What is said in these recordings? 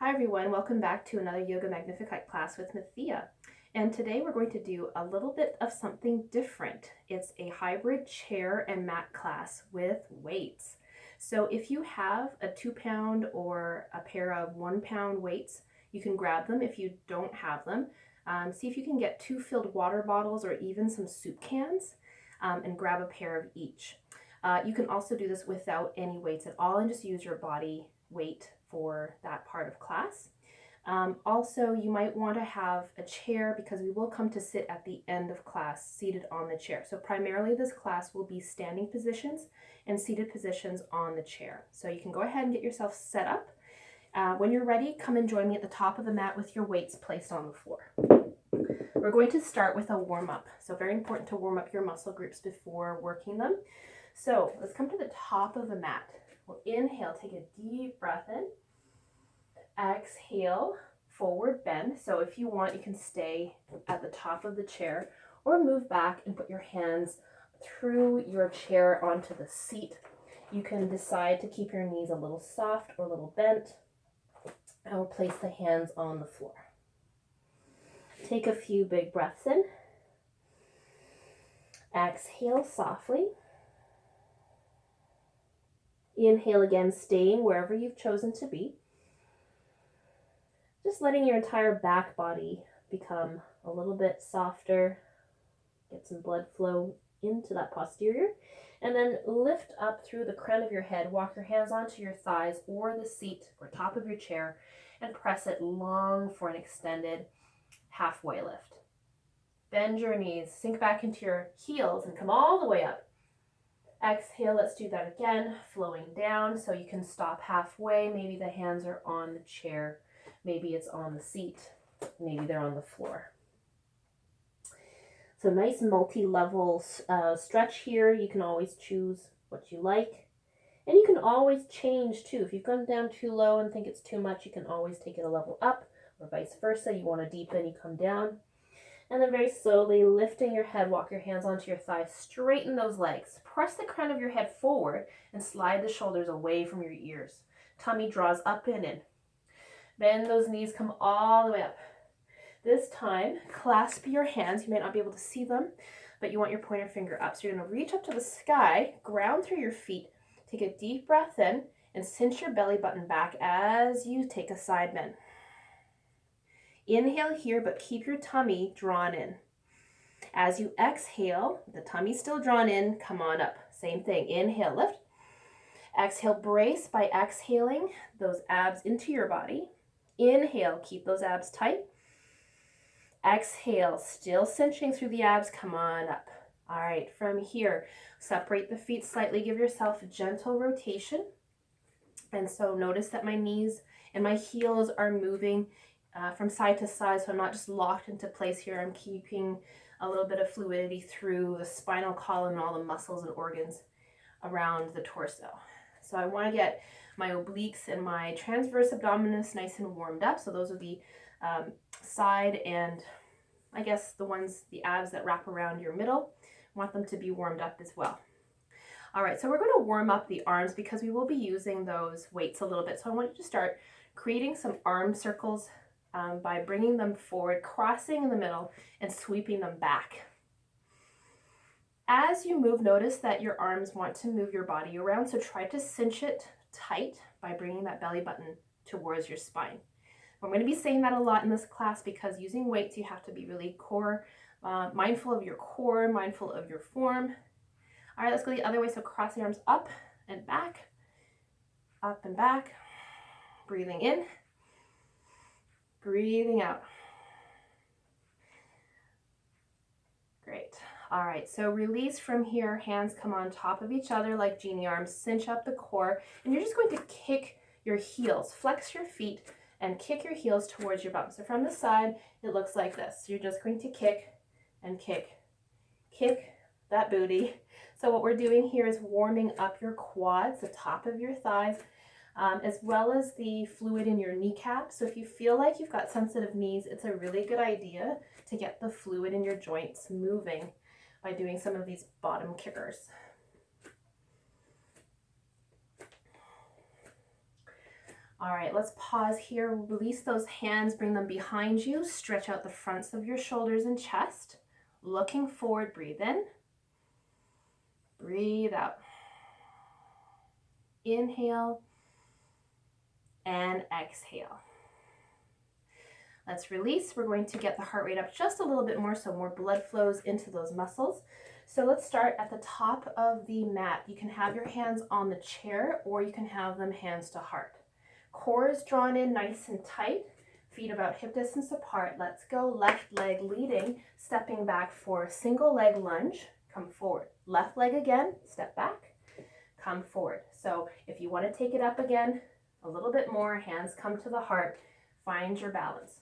Hi everyone, welcome back to another Yoga Magnificat class with Mathia. And today we're going to do a little bit of something different. It's a hybrid chair and mat class with weights. So if you have a 2-pound or a pair of 1-pound weights, you can grab them. If you don't have them, see if you can get 2 filled water bottles or even some soup cans and grab a pair of each. You can also do this without any weights at all and just use your body weight for that part of class. Also, you might want to have a chair because we will come to sit at the end of class seated on the chair. So primarily this class will be standing positions and seated positions on the chair. So you can go ahead and get yourself set up. When you're ready, come and join me at the top of the mat with your weights placed on the floor. We're going to start with a warm-up. So very important to warm up your muscle groups before working them. So let's come to the top of the mat. We'll inhale, take a deep breath in. Exhale, forward bend. So if you want, you can stay at the top of the chair or move back and put your hands through your chair onto the seat. You can decide to keep your knees a little soft or a little bent. And we'll place the hands on the floor. Take a few big breaths in. Exhale softly. Inhale again, staying wherever you've chosen to be. Just letting your entire back body become a little bit softer. Get some blood flow into that posterior. And then lift up through the crown of your head. Walk your hands onto your thighs or the seat or top of your chair and press it long for an extended halfway lift. Bend your knees, sink back into your heels and come all the way up. Exhale, let's do that again, flowing down so you can stop halfway. Maybe the hands are on the chair, maybe it's on the seat, maybe they're on the floor. So nice multi-level stretch here. You can always choose what you like. And you can always change too. If you've gone down too low and think it's too much, you can always take it a level up or vice versa. You want to deepen, you come down. And then very slowly lifting your head, walk your hands onto your thighs, straighten those legs. Press the crown of your head forward and slide the shoulders away from your ears. Tummy draws up and in. Bend those knees, come all the way up. This time, clasp your hands. You may not be able to see them, but you want your pointer finger up. So you're going to reach up to the sky, ground through your feet, take a deep breath in, and cinch your belly button back as you take a side bend. Inhale here, but keep your tummy drawn in. As you exhale, the tummy's still drawn in, come on up. Same thing, inhale, lift. Exhale, brace by exhaling those abs into your body. Inhale, keep those abs tight. Exhale, still cinching through the abs, come on up. All right, from here, separate the feet slightly, give yourself a gentle rotation. And so notice that my knees and my heels are moving from side to side, so I'm not just locked into place here. I'm keeping a little bit of fluidity through the spinal column and all the muscles and organs around the torso. So I want to get my obliques and my transverse abdominis nice and warmed up. So those are the side and I guess the abs that wrap around your middle. I want them to be warmed up as well. All right, so we're going to warm up the arms because we will be using those weights a little bit. So I want you to start creating some arm circles by bringing them forward, crossing in the middle, and sweeping them back. As you move, notice that your arms want to move your body around, so try to cinch it tight by bringing that belly button towards your spine. I'm going to be saying that a lot in this class because using weights, you have to be really mindful of your core, mindful of your form. All right, let's go the other way. So cross the arms up and back, breathing in, breathing out. Great. All right, so release from here. Hands come on top of each other like genie arms. Cinch up the core, and you're just going to kick your heels. Flex your feet and kick your heels towards your bum. So from the side, it looks like this. You're just going to kick and kick that booty. So what we're doing here is warming up your quads, the top of your thighs, as well as the fluid in your kneecap. So if you feel like you've got sensitive knees, it's a really good idea to get the fluid in your joints moving by doing some of these bottom kickers. All right, let's pause here. Release those hands, bring them behind you. Stretch out the fronts of your shoulders and chest. Looking forward, breathe in. Breathe out. Inhale and exhale. Let's release. We're going to get the heart rate up just a little bit more so more blood flows into those muscles. So let's start at the top of the mat. You can have your hands on the chair or you can have them hands to heart. Core is drawn in nice and tight. Feet about hip distance apart. Let's go. Left leg leading, stepping back for a single leg lunge. Come forward. Left leg again, step back, come forward. So if you want to take it up again, a little bit more, hands come to the heart, find your balance.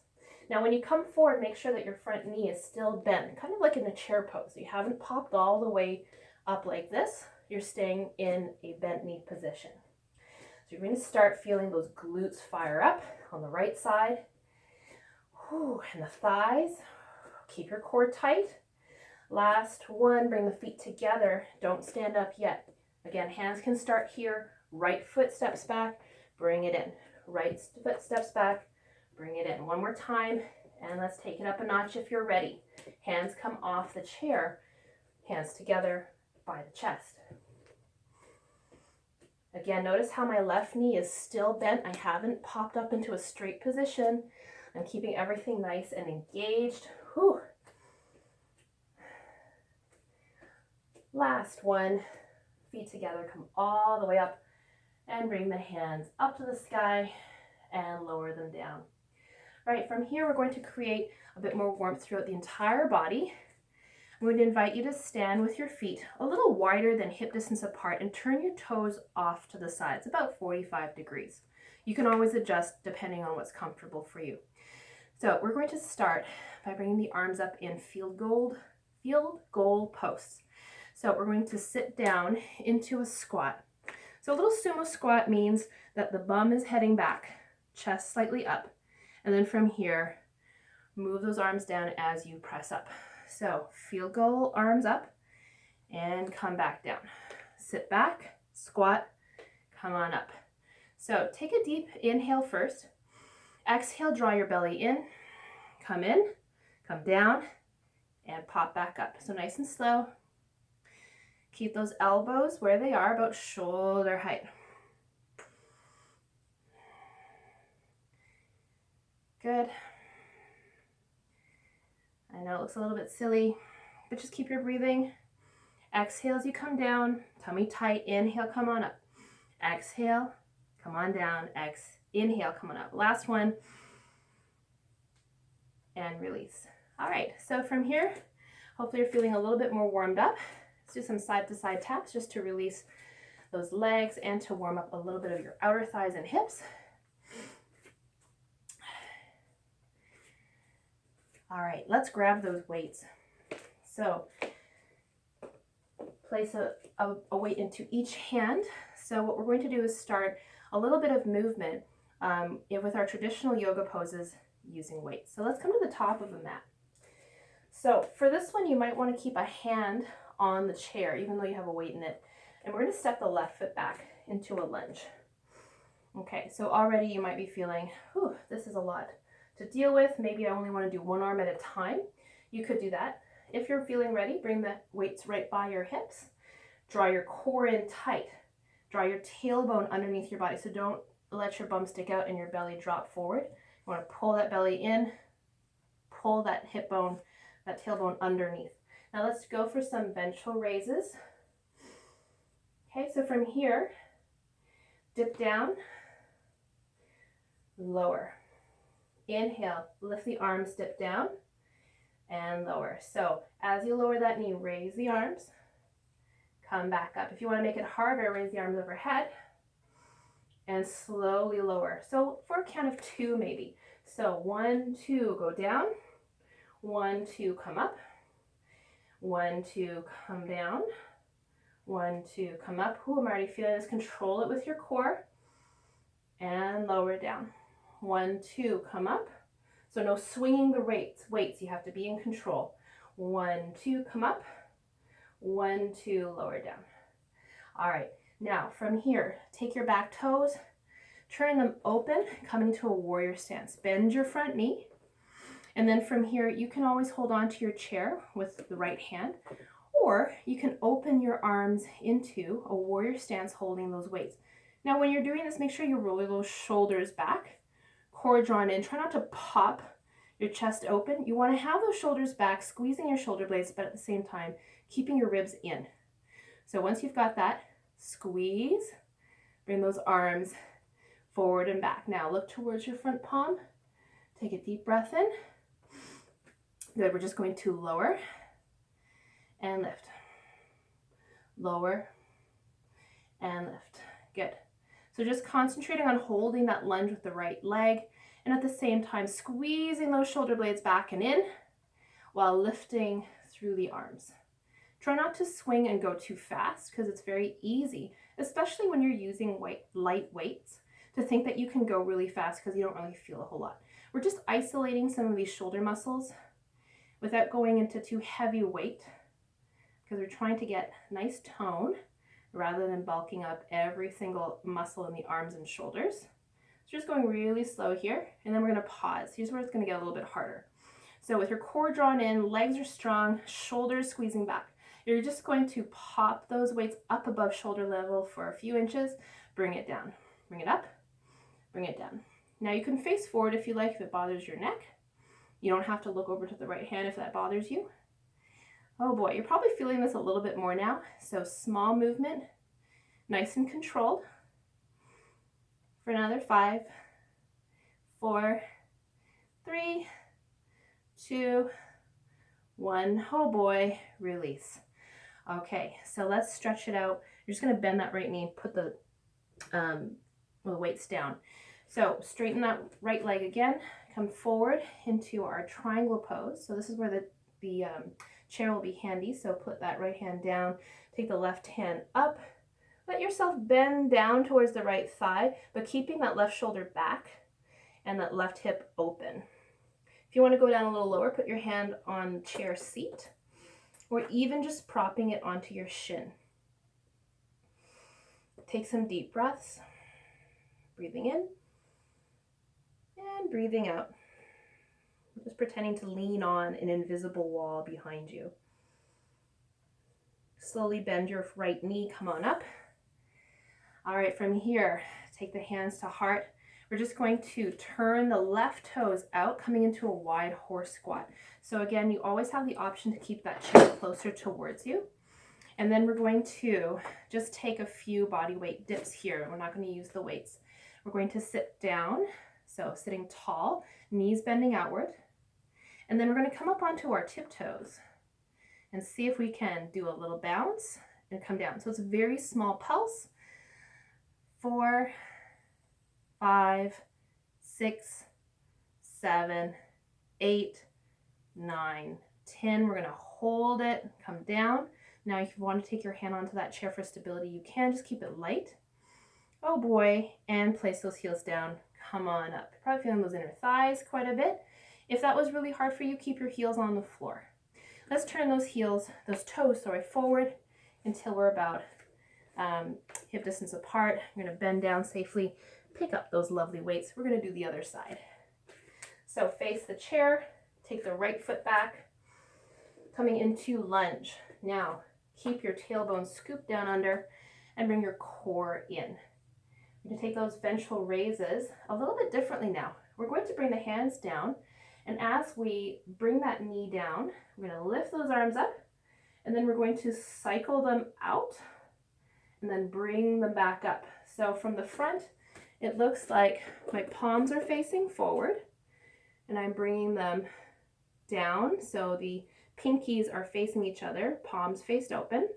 Now when you come forward, make sure that your front knee is still bent, kind of like in a chair pose. You haven't popped all the way up like this. You're staying in a bent knee position. So you're going to start feeling those glutes fire up on the right side. Whew, and the thighs. Keep your core tight. Last one, bring the feet together. Don't stand up yet. Again, hands can start here. Right foot steps back, bring it in. Right foot steps back, bring it in. One more time, and let's take it up a notch if you're ready. Hands come off the chair, hands together by the chest. Again, notice how my left knee is still bent. I haven't popped up into a straight position. I'm keeping everything nice and engaged. Whew. Last one, feet together, come all the way up and bring the hands up to the sky and lower them down. Right, from here we're going to create a bit more warmth throughout the entire body. I'm going to invite you to stand with your feet a little wider than hip distance apart and turn your toes off to the sides, about 45 degrees. You can always adjust depending on what's comfortable for you. So we're going to start by bringing the arms up in field goal posts. So we're going to sit down into a squat. So a little sumo squat means that the bum is heading back, chest slightly up, and then from here, move those arms down as you press up. So field goal, arms up, and come back down. Sit back, squat, come on up. So take a deep inhale first. Exhale, draw your belly in, come down, and pop back up. So nice and slow. Keep those elbows where they are, about shoulder height. Good. I know it looks a little bit silly, but just keep your breathing. Exhale as you come down, tummy tight. Inhale, come on up. Exhale, come on down. Inhale, come on up. Last one. And release. All right, so from here, hopefully you're feeling a little bit more warmed up. Let's do some side-to-side taps just to release those legs and to warm up a little bit of your outer thighs and hips. All right, let's grab those weights. So place a weight into each hand. So what we're going to do is start a little bit of movement with our traditional yoga poses using weights. So let's come to the top of the mat. So for this one, you might want to keep a hand on the chair, even though you have a weight in it. And we're going to step the left foot back into a lunge. Okay, so already you might be feeling, whew, this is a lot to deal with. Maybe I only want to do one arm at a time. You could do that. If you're feeling ready, bring the weights right by your hips. Draw your core in tight. Draw your tailbone underneath your body. So don't let your bum stick out and your belly drop forward. You want to pull that belly in, pull that hip bone, that tailbone underneath. Now let's go for some ventral raises. Okay, so from here, dip down, lower. Inhale, lift the arms, dip down, and lower. So as you lower that knee, raise the arms, come back up. If you want to make it harder, raise the arms overhead, and slowly lower. So for a count of 2 maybe. So 1, 2, go down. 1, 2, come up. 1, 2, come down. 1, 2, come up. Ooh, I'm already feeling this. Control it with your core. And lower down. 1, 2, come up. So no swinging the weights. You have to be in control. 1, 2, come up. 1, 2, lower down. All right. Now from here, take your back toes, Turn them open, coming to a warrior stance. Bend your front knee. And then from here, you can always hold on to your chair with the right hand, or you can open your arms into a warrior stance holding those weights. Now, when you're doing this, make sure you roll those shoulders back, core drawn in. Try not to pop your chest open. You want to have those shoulders back, squeezing your shoulder blades, but at the same time, keeping your ribs in. So once you've got that, squeeze, bring those arms forward and back. Now look towards your front palm. Take a deep breath in. Good, we're just going to lower and lift. Lower and lift. Good. So just concentrating on holding that lunge with the right leg, and at the same time squeezing those shoulder blades back and in while lifting through the arms. Try not to swing and go too fast because it's very easy, especially when you're using light weights, to think that you can go really fast because you don't really feel a whole lot. We're just isolating some of these shoulder muscles without going into too heavy weight, because we're trying to get nice tone rather than bulking up every single muscle in the arms and shoulders. So just going really slow here, and then we're going to pause. Here's where it's going to get a little bit harder. So with your core drawn in, legs are strong, shoulders squeezing back. You're just going to pop those weights up above shoulder level for a few inches, bring it down, bring it up, bring it down. Now you can face forward if you like, if it bothers your neck. You don't have to look over to the right hand if that bothers you. Oh boy, you're probably feeling this a little bit more now. So small movement, nice and controlled. For another 5, 4, 3, 2, 1. Oh boy, release. Okay, so let's stretch it out. You're just going to bend that right knee, put the weights down. So straighten that right leg again, come forward into our triangle pose. So this is where the chair will be handy. So put that right hand down, take the left hand up, let yourself bend down towards the right thigh, but keeping that left shoulder back and that left hip open. If you want to go down a little lower, put your hand on chair seat, or even just propping it onto your shin. Take some deep breaths, breathing in and breathing out. Just pretending to lean on an invisible wall behind you. Slowly bend your right knee, come on up. All right, from here, take the hands to heart. We're just going to turn the left toes out, coming into a wide horse squat. So again, you always have the option to keep that chair closer towards you. And then we're going to just take a few body weight dips here. We're not going to use the weights. We're going to sit down, so sitting tall, knees bending outward. And then we're going to come up onto our tiptoes and see if we can do a little bounce and come down. So it's a very small pulse. 4, 5, 6, 7, 8, 9, 10. We're going to hold it, come down. Now if you want to take your hand onto that chair for stability, you can. Just keep it light. Oh boy, and place those heels down. Come on up. You're probably feeling those inner thighs quite a bit. If that was really hard for you, keep your heels on the floor. Let's turn those toes forward until we're about hip distance apart. I'm going to bend down safely, pick up those lovely weights. We're going to do the other side. So face the chair, take the right foot back, coming into lunge. Now, keep your tailbone scooped down under and bring your core in. We're going to take those ventral raises a little bit differently now. We're going to bring the hands down, and as we bring that knee down, we're going to lift those arms up, and then we're going to cycle them out and then bring them back up. So from the front, it looks like my palms are facing forward, and I'm bringing them down. So the pinkies are facing each other, palms faced open,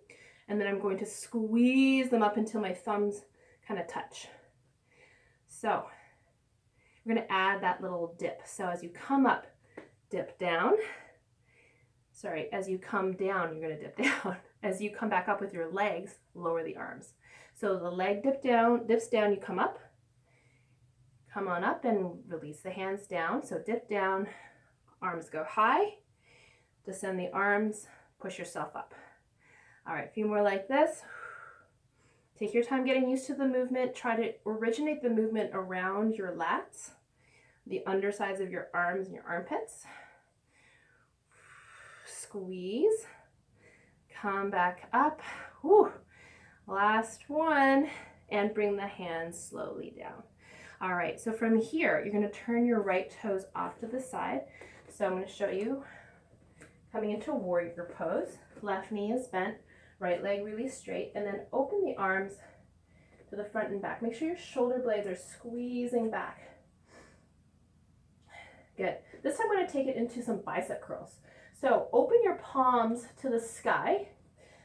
and then I'm going to squeeze them up until my thumbs kind of touch. So we're going to add that little dip. So as you come up, dip down. Sorry, as you come down, you're going to dip down. As you come back up with your legs, lower the arms. So the leg dips down, you come up. Come on up and release the hands down. So dip down, arms go high. Descend the arms, push yourself up. All right, a few more like this. Take your time getting used to the movement. Try to originate the movement around your lats, the undersides of your arms and your armpits. Squeeze. Come back up. Whew. Last one. And bring the hands slowly down. All right, so from here, you're going to turn your right toes off to the side. So I'm going to show you coming into warrior pose. Left knee is bent, right leg really straight, and then open the arms to the front and back. Make sure your shoulder blades are squeezing back. Good. This time I'm going to take it into some bicep curls. So open your palms to the sky.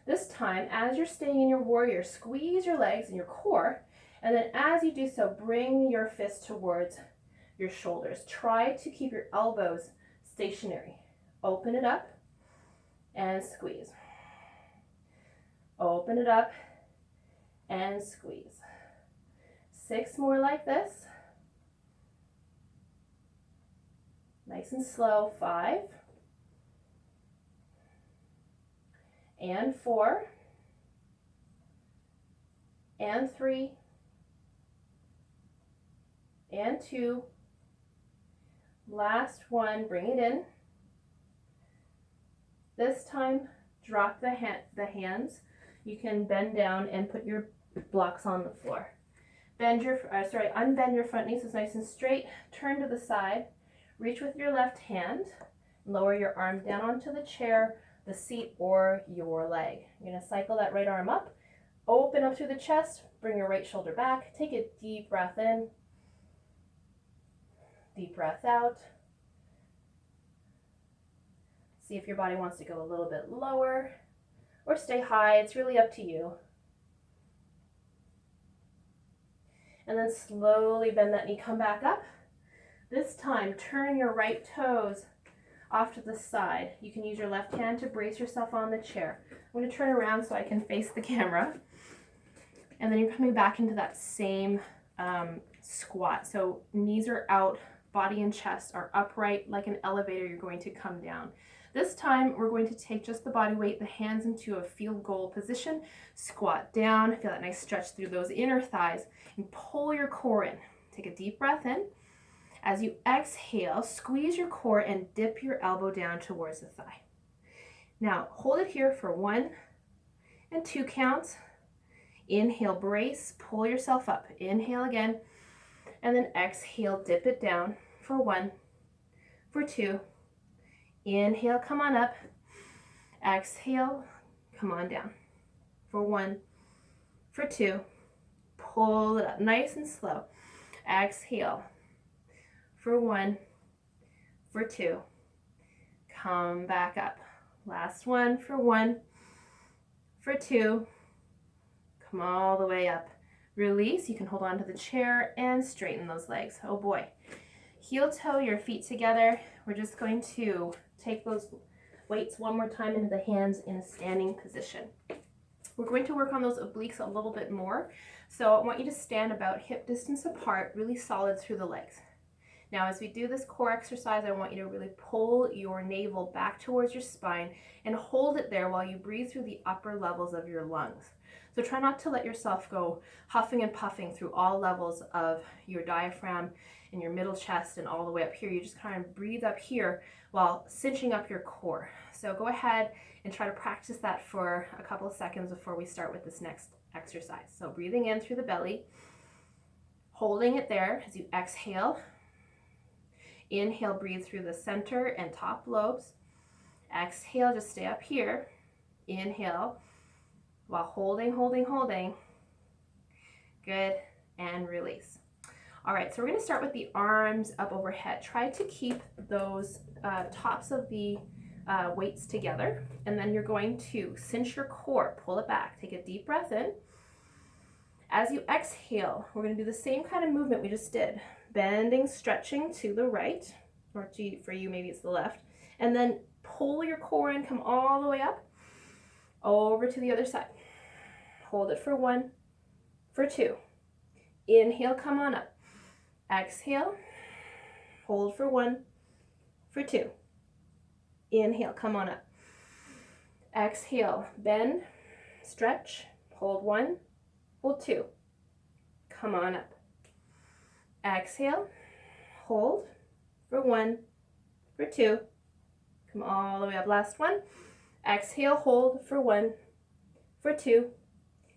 This time, as you're staying in your warrior, squeeze your legs and your core. And then as you do so, bring your fist towards your shoulders. Try to keep your elbows stationary. Open it up and squeeze. Open it up and squeeze. 6 more like this. Nice and slow. 5 and 4 and 3 and 2. Last one, bring it in. This time, drop the hands. You can bend down and put your blocks on the floor. Unbend your front knee so it's nice and straight. Turn to the side. Reach with your left hand. Lower your arm down onto the chair, the seat, or your leg. You're going to cycle that right arm up. Open up through the chest. Bring your right shoulder back. Take a deep breath in. Deep breath out. See if your body wants to go a little bit lower or stay high. It's really up to you. And then slowly bend that knee, come back up. This time, turn your right toes off to the side. You can use your left hand to brace yourself on the chair. I'm going to turn around so I can face the camera. And then you're coming back into that same squat. So knees are out, body and chest are upright. Like an elevator, you're going to come down. This time, we're going to take just the body weight, the hands into a field goal position, squat down, feel that nice stretch through those inner thighs, and pull your core in. Take a deep breath in. As you exhale, squeeze your core and dip your elbow down towards the thigh. Now, hold it here for 1 and 2 counts. Inhale, brace, pull yourself up. Inhale again, and then exhale, dip it down for 1, for 2. Inhale, come on up. Exhale, come on down for 1, for 2. Pull it up nice and slow. Exhale for 1, for 2. Come back up. Last one for 1, for 2. Come all the way up. Release. You can hold on to the chair and straighten those legs. Oh boy. Heel toe your feet together. We're just going to take those weights one more time into the hands in a standing position. We're going to work on those obliques a little bit more. So I want you to stand about hip distance apart, really solid through the legs. Now, as we do this core exercise, I want you to really pull your navel back towards your spine and hold it there while you breathe through the upper levels of your lungs. So try not to let yourself go huffing and puffing through all levels of your diaphragm and your middle chest and all the way up here. You just kind of breathe up here while cinching up your core. So go ahead and try to practice that for a couple of seconds before we start with this next exercise. So breathing in through the belly, holding it there as you exhale. Inhale, breathe through the center and top lobes. Exhale, just stay up here. Inhale, while holding. Good, and release. All right, so we're going to start with the arms up overhead. Try to keep those tops of the weights together, and then you're going to cinch your core, pull it back. Take a deep breath in. As you exhale, we're going to do the same kind of movement we just did. Bending, stretching to the right, or for you, maybe it's the left, and then pull your core in, come all the way up, over to the other side. Hold it for 1, for 2. Inhale, come on up. Exhale, hold for 1, for 2. Inhale, come on up. Exhale, bend, stretch, hold 1, hold 2, come on up. Exhale, hold for 1, for 2, come all the way up, last one. Exhale, hold for 1, for 2,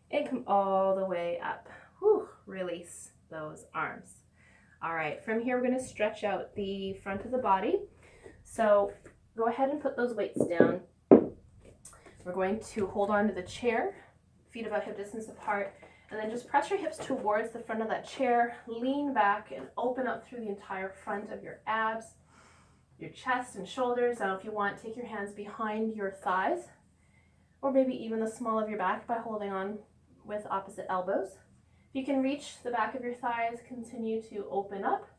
and come all the way up. Whew, release those arms. All right, from here, we're gonna stretch out the front of the body. So go ahead and put those weights down. We're going to hold on to the chair, feet about hip distance apart, and then just press your hips towards the front of that chair, lean back and open up through the entire front of your abs, your chest and shoulders. Now if you want, take your hands behind your thighs, or maybe even the small of your back by holding on with opposite elbows. If you can reach the back of your thighs, continue to open up.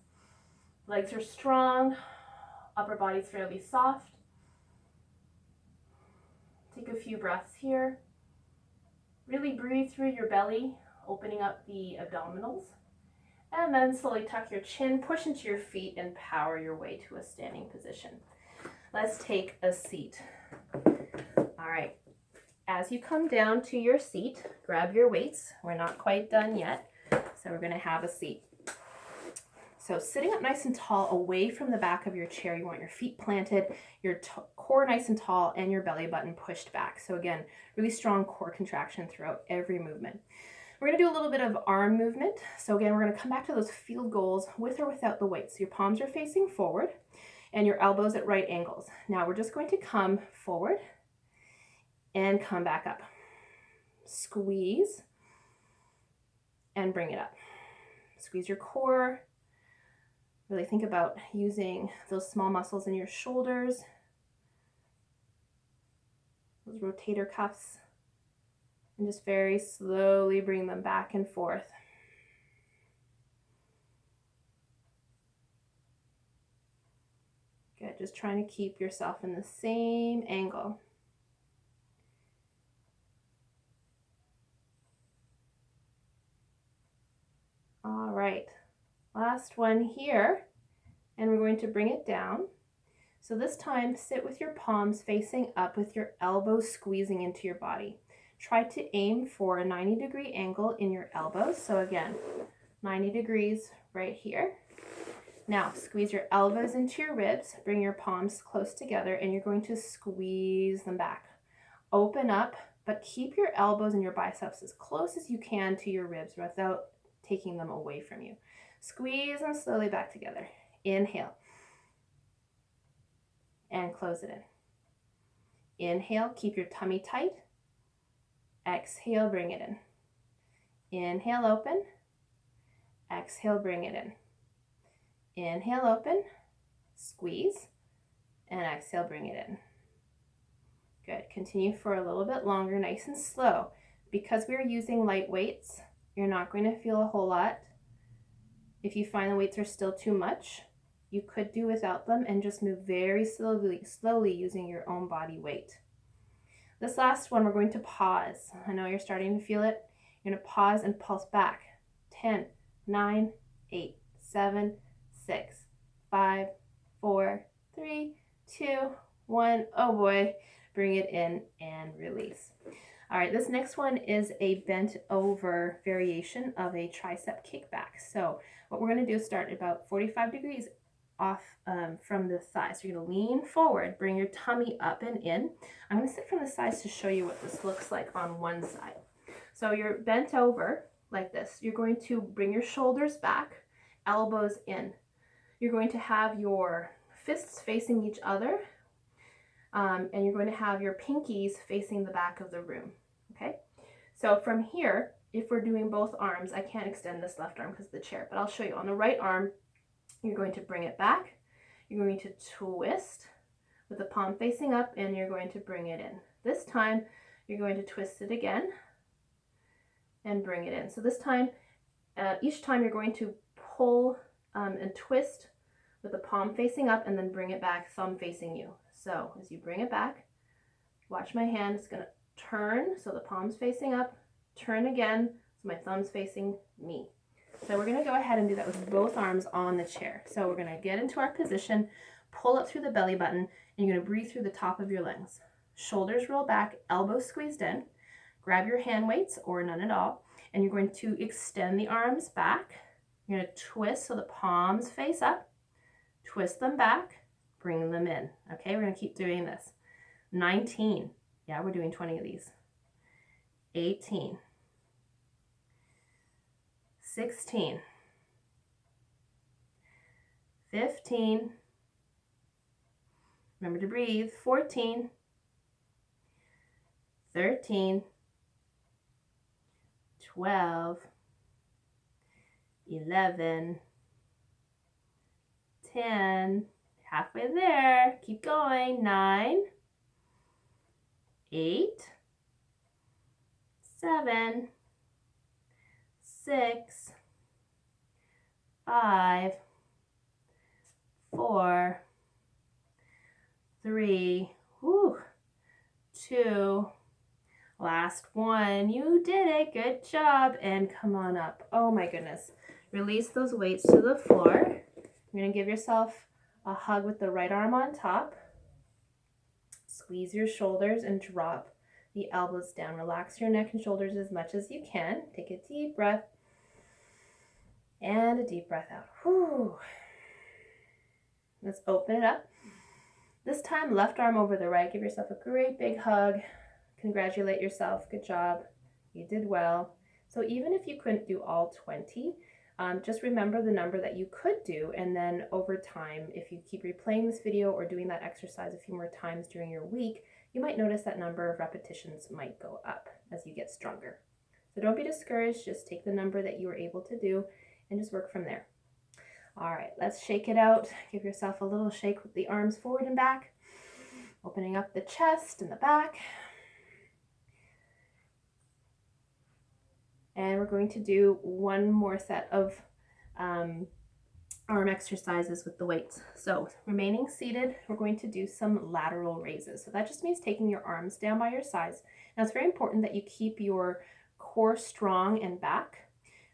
Legs are strong, upper body's fairly soft. Take a few breaths here. Really breathe through your belly, opening up the abdominals. And then slowly tuck your chin, push into your feet, and power your way to a standing position. Let's take a seat. All right. As you come down to your seat, grab your weights. We're not quite done yet, so we're going to have a seat. So sitting up nice and tall away from the back of your chair, you want your feet planted, your core nice and tall, and your belly button pushed back. So again, really strong core contraction throughout every movement. We're going to do a little bit of arm movement. So again, we're going to come back to those field goals with or without the weights. So your palms are facing forward and your elbows at right angles. Now we're just going to come forward and come back up. Squeeze and bring it up. Squeeze your core. Really think about using those small muscles in your shoulders, those rotator cuffs, and just very slowly bring them back and forth. Good, just trying to keep yourself in the same angle. All right, last one here, and we're going to bring it down. So this time, sit with your palms facing up with your elbows squeezing into your body. Try to aim for a 90-degree angle in your elbows. So again, 90 degrees right here. Now squeeze your elbows into your ribs, bring your palms close together, and you're going to squeeze them back. Open up, but keep your elbows and your biceps as close as you can to your ribs without taking them away from you. Squeeze them slowly back together. Inhale. And close it in. Inhale, keep your tummy tight. Exhale, bring it in. Inhale, open. Exhale, bring it in. Inhale, open. Squeeze. And exhale, bring it in. Good. Continue for a little bit longer, nice and slow. Because we're using light weights, you're not going to feel a whole lot. If you find the weights are still too much, you could do without them and just move very slowly using your own body weight. This last one, we're going to pause. I know you're starting to feel it. You're going to pause and pulse back. 10, 9, 8, 7, 6, 5, 4, 3, 2, 1. Oh boy. Bring it in and release. All right, this next one is a bent over variation of a tricep kickback. So what we're going to do is start about 45 degrees off from the thighs. So you're going to lean forward, bring your tummy up and in. I'm going to sit from the sides to show you what this looks like on one side. So you're bent over like this. You're going to bring your shoulders back, elbows in. You're going to have your fists facing each other, and you're going to have your pinkies facing the back of the room. Okay, so from here, if we're doing both arms, I can't extend this left arm because of the chair, but I'll show you. On the right arm, you're going to bring it back. You're going to twist with the palm facing up, and you're going to bring it in. This time, you're going to twist it again and bring it in. So this time, each time you're going to pull and twist with the palm facing up and then bring it back, thumb facing you. So as you bring it back, watch my hand. It's going to turn, so the palm's facing up, turn again, so my thumb's facing me. So we're going to go ahead and do that with both arms on the chair. So we're going to get into our position, pull up through the belly button, and you're going to breathe through the top of your legs. Shoulders roll back, elbows squeezed in. Grab your hand weights or none at all, And you're going to extend the arms back. You're going to twist so the palms face up, twist them back, bring them in. Okay, we're going to keep doing this. 19. Yeah, we're doing 20 of these. 18. 16. 15. Remember to breathe. 14. 13. 12. 11. 10. Halfway there. Keep going. 9. 8. 7. 6. 5. 4. 3. 2. Last one. You did it. Good job. And come on up. Oh my goodness. Release those weights to the floor. You're going to give yourself a hug with the right arm on top. Squeeze your shoulders and drop the elbows down. Relax your neck and shoulders as much as you can. Take a deep breath. And a deep breath out. Whew. Let's open it up. This time, left arm over the right. Give yourself a great big hug. Congratulate yourself. Good job. You did well. So even if you couldn't do all 20, just remember the number that you could do, and then over time, if you keep replaying this video or doing that exercise a few more times during your week, you might notice that number of repetitions might go up as you get stronger. So don't be discouraged. Just take the number that you were able to do and just work from there. All right, let's shake it out. Give yourself a little shake with the arms forward and back, opening up the chest and the back. And we're going to do one more set of arm exercises with the weights. So remaining seated, we're going to do some lateral raises. So that just means taking your arms down by your sides. Now it's very important that you keep your core strong and back.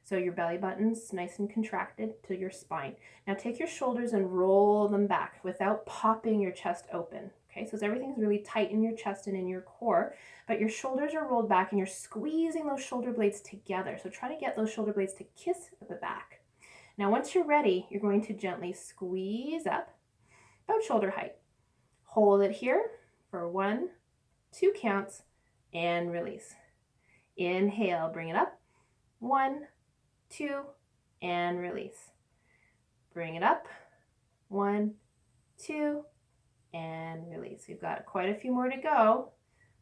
So your belly button's nice and contracted to your spine. Now take your shoulders and roll them back without popping your chest open. Okay, so everything's really tight in your chest and in your core, but your shoulders are rolled back and you're squeezing those shoulder blades together. So try to get those shoulder blades to kiss at the back. Now once you're ready, you're going to gently squeeze up about shoulder height. Hold it here for 1, 2 counts and release. Inhale, bring it up. 1, 2, and release. Bring it up. 1, 2, and release. We've got quite a few more to go,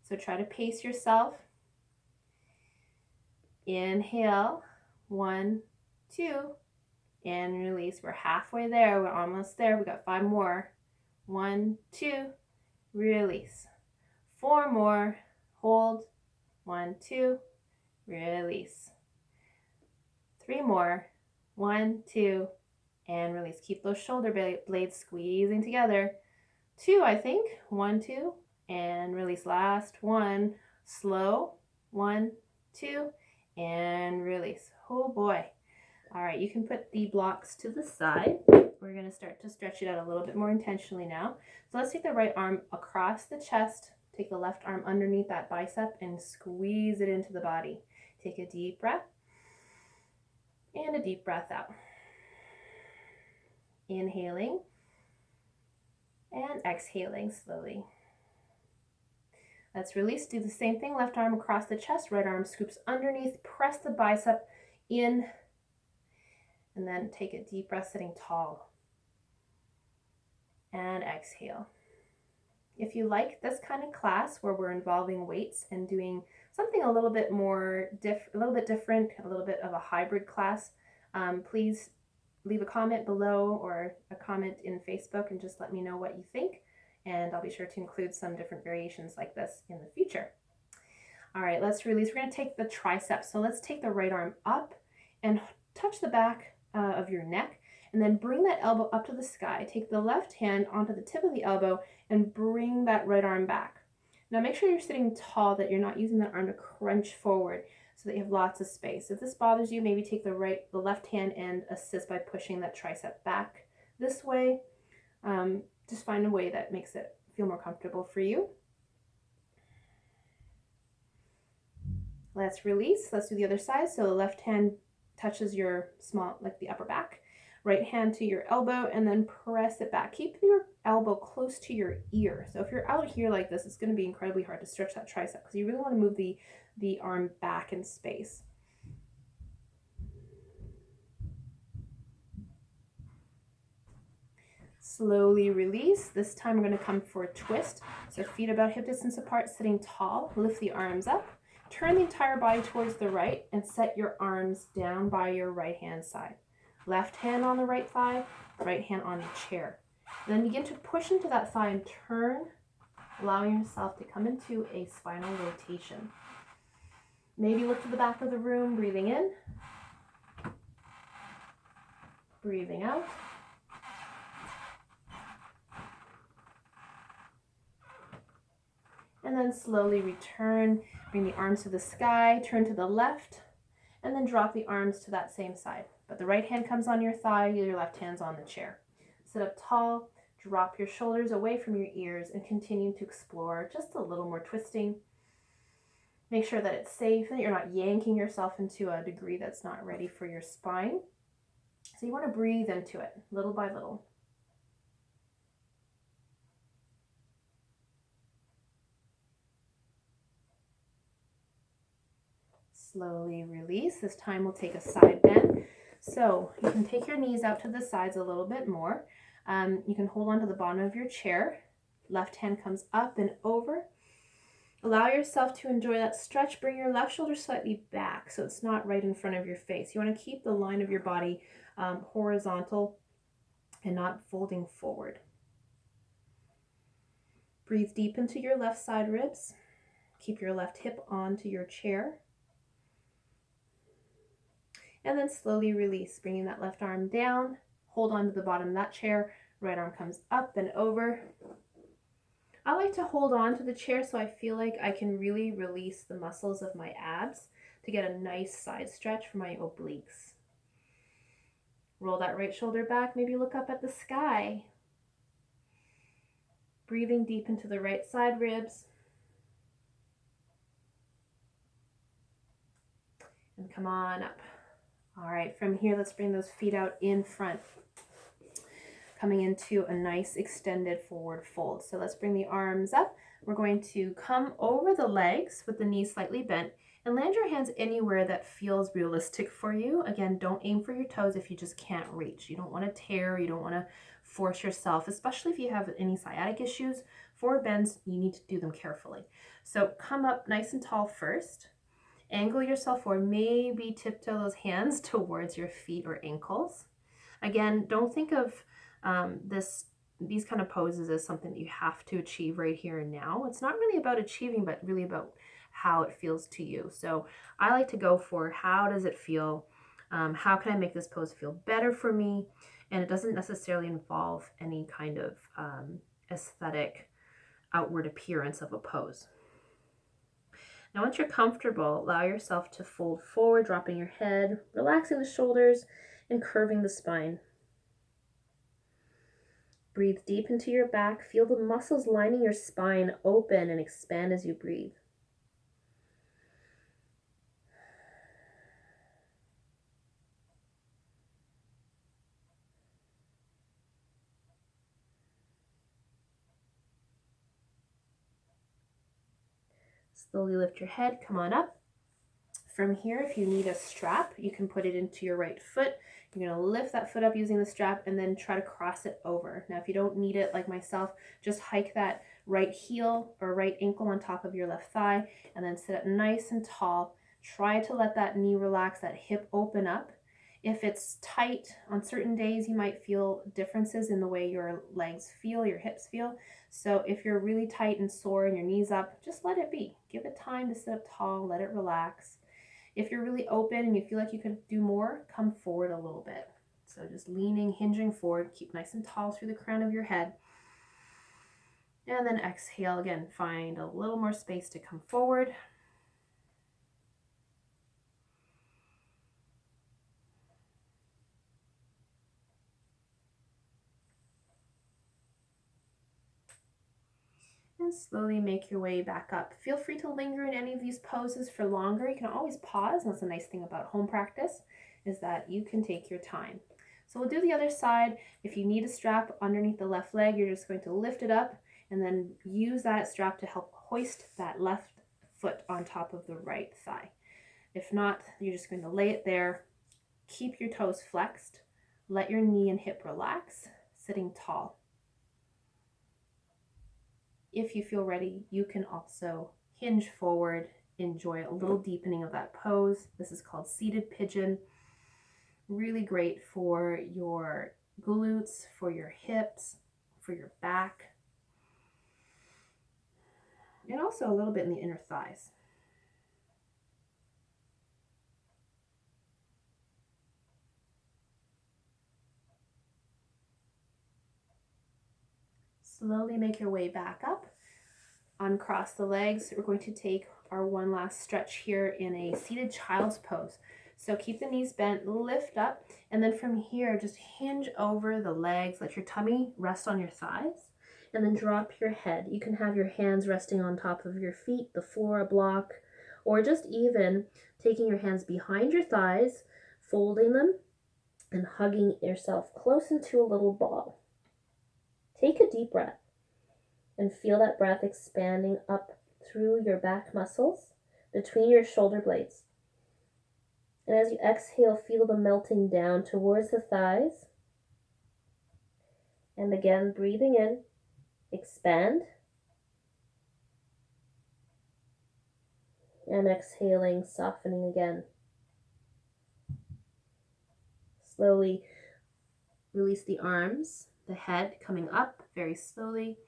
so try to pace yourself. Inhale, 1, 2, and release. We're halfway there. We're almost there. We got 5 more. 1, 2, release. 4 more. Hold. 1, 2, release. 3 more. 1, 2, and release. Keep those shoulder blades squeezing together. 2, I think. 1, 2, and release. Last one. Slow. 1, 2, and release. Oh boy. All right, you can put the blocks to the side. We're going to start to stretch it out a little bit more intentionally now. So let's take the right arm across the chest. Take the left arm underneath that bicep and squeeze it into the body. Take a deep breath and a deep breath out. Inhaling and exhaling slowly. Let's release. Do the same thing. Left arm across the chest, right arm scoops underneath, press the bicep in, and then take a deep breath sitting tall. And exhale. If you like this kind of class where we're involving weights and doing something a little bit more different, a little bit of a hybrid class, please leave a comment below or a comment in Facebook and just let me know what you think. And I'll be sure to include some different variations like this in the future. All right, let's release. We're going to take the triceps. So let's take the right arm up and touch the back of your neck, and then bring that elbow up to the sky. Take the left hand onto the tip of the elbow and bring that right arm back. Now make sure you're sitting tall, that you're not using that arm to crunch forward so that you have lots of space. If this bothers you, maybe take the left hand and assist by pushing that tricep back this way. Just find a way that makes it feel more comfortable for you. Let's release. Let's do the other side. So the left hand touches your small, like the upper back. Right hand to your elbow and then press it back. Keep your elbow close to your ear. So if you're out here like this, it's going to be incredibly hard to stretch that tricep because you really want to move the arm back in space. Slowly release. This time we're going to come for a twist. So feet about hip distance apart, sitting tall. Lift the arms up. Turn the entire body towards the right and set your arms down by your right hand side. Left hand on the right thigh, right hand on the chair. And then begin to push into that thigh and turn, allowing yourself to come into a spinal rotation. Maybe look to the back of the room, breathing in, breathing out. And then slowly return, bring the arms to the sky, turn to the left, and then drop the arms to that same side. But the right hand comes on your thigh, your left hand's on the chair. Sit up tall, drop your shoulders away from your ears, and continue to explore just a little more twisting. Make sure that it's safe, that you're not yanking yourself into a degree that's not ready for your spine. So you want to breathe into it, little by little. Slowly release. This time we'll take a side bend. So you can take your knees out to the sides a little bit more. You can hold on to the bottom of your chair. Left hand comes up and over. Allow yourself to enjoy that stretch. Bring your left shoulder slightly back so it's not right in front of your face. You want to keep the line of your body horizontal and not folding forward. Breathe deep into your left side ribs. Keep your left hip onto your chair. And then slowly release, bringing that left arm down. Hold on to the bottom of that chair. Right arm comes up and over. I like to hold on to the chair so I feel like I can really release the muscles of my abs to get a nice side stretch for my obliques. Roll that right shoulder back. Maybe look up at the sky. Breathing deep into the right side ribs. And come on up. All right, from here, let's bring those feet out in front. Coming into a nice extended forward fold. So let's bring the arms up. We're going to come over the legs with the knees slightly bent and land your hands anywhere that feels realistic for you. Again, don't aim for your toes if you just can't reach. You don't want to tear, you don't want to force yourself, especially if you have any sciatic issues. Forward bends, you need to do them carefully. So come up nice and tall first. Angle yourself forward, maybe tiptoe those hands towards your feet or ankles. Again, don't think of these kind of poses as something that you have to achieve right here and now. It's not really about achieving, but really about how it feels to you. So I like to go for how does it feel? How can I make this pose feel better for me? And it doesn't necessarily involve any kind of aesthetic outward appearance of a pose. Now, once you're comfortable, allow yourself to fold forward, dropping your head, relaxing the shoulders, and curving the spine. Breathe deep into your back. Feel the muscles lining your spine open and expand as you breathe. Slowly lift your head, come on up. From here, if you need a strap, you can put it into your right foot. You're going to lift that foot up using the strap and then try to cross it over. Now, if you don't need it, like myself, just hike that right heel or right ankle on top of your left thigh and then sit up nice and tall. Try to let that knee relax, that hip open up. If it's tight on certain days, you might feel differences in the way your legs feel, your hips feel. So if you're really tight and sore and your knees up, just let it be. Give it time to sit up tall, let it relax. If you're really open and you feel like you could do more, come forward a little bit. So just leaning, hinging forward, keep nice and tall through the crown of your head. And then exhale again, find a little more space to come forward. And and slowly make your way back up. Feel free to linger in any of these poses for longer. You can always pause. That's a nice thing about home practice, is that you can take your time. So we'll do the other side. If you need a strap underneath the left leg, you're just going to lift it up and then use that strap to help hoist that left foot on top of the right thigh. If not, you're just going to lay it there. Keep your toes flexed. Let your knee and hip relax, sitting tall. If you feel ready, you can also hinge forward, enjoy a little deepening of that pose. This is called seated pigeon. Really great for your glutes, for your hips, for your back, and also a little bit in the inner thighs. Slowly make your way back up. Uncross the legs. We're going to take our one last stretch here in a seated child's pose. So keep the knees bent, lift up, and then from here, just hinge over the legs. Let your tummy rest on your thighs, and then drop your head. You can have your hands resting on top of your feet, the floor, a block, or just even taking your hands behind your thighs, folding them, and hugging yourself close into a little ball. Take a deep breath and feel that breath expanding up through your back muscles, between your shoulder blades. And as you exhale, feel them melting down towards the thighs. And again, breathing in, expand. And exhaling, softening again. Slowly release the arms, the head coming up very slowly.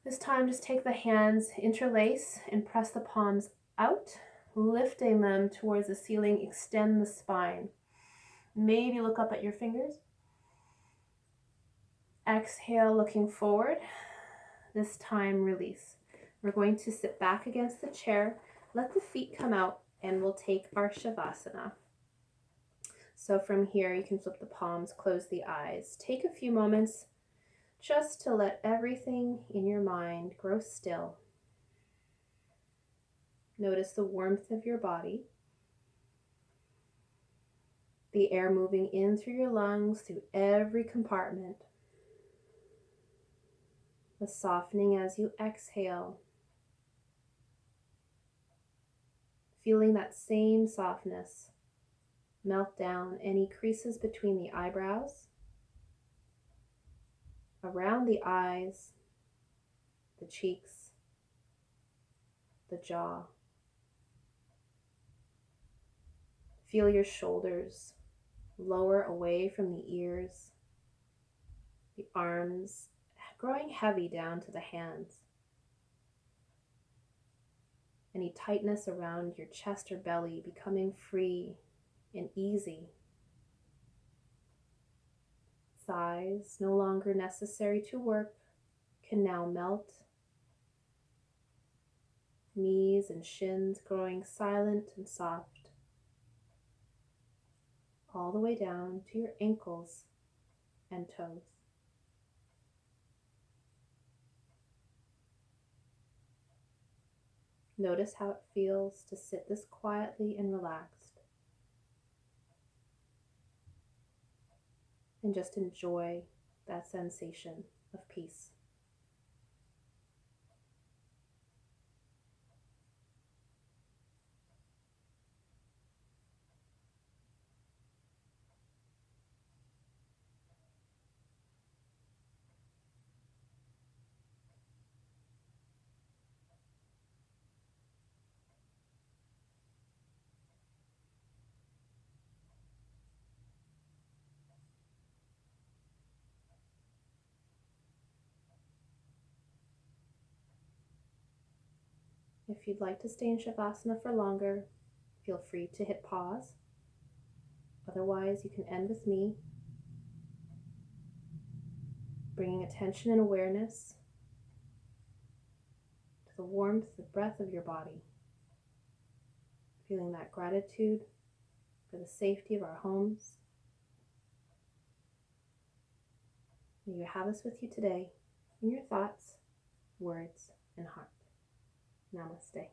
This time, just take the hands, interlace, and press the palms out, lifting them towards the ceiling. Extend the spine. Maybe look up at your fingers. Exhale, looking forward. This time, release. We're going to sit back against the chair, let the feet come out, and we'll take our Shavasana. So from here, you can flip the palms, close the eyes. Take a few moments just to let everything in your mind grow still. Notice the warmth of your body, the air moving in through your lungs, through every compartment, the softening as you exhale, feeling that same softness melt down any creases between the eyebrows, around the eyes, the cheeks, the jaw. Feel your shoulders lower away from the ears, the arms growing heavy down to the hands. Any tightness around your chest or belly becoming free and easy. Thighs, no longer necessary to work, can now melt. Knees and shins growing silent and soft, all the way down to your ankles and toes. Notice how it feels to sit this quietly and relaxed. And just enjoy that sensation of peace. If you'd like to stay in Shavasana for longer, feel free to hit pause. Otherwise, you can end with me, bringing attention and awareness to the warmth, the breath of your body. Feeling that gratitude for the safety of our homes. May you have us with you today in your thoughts words, and heart. Namaste.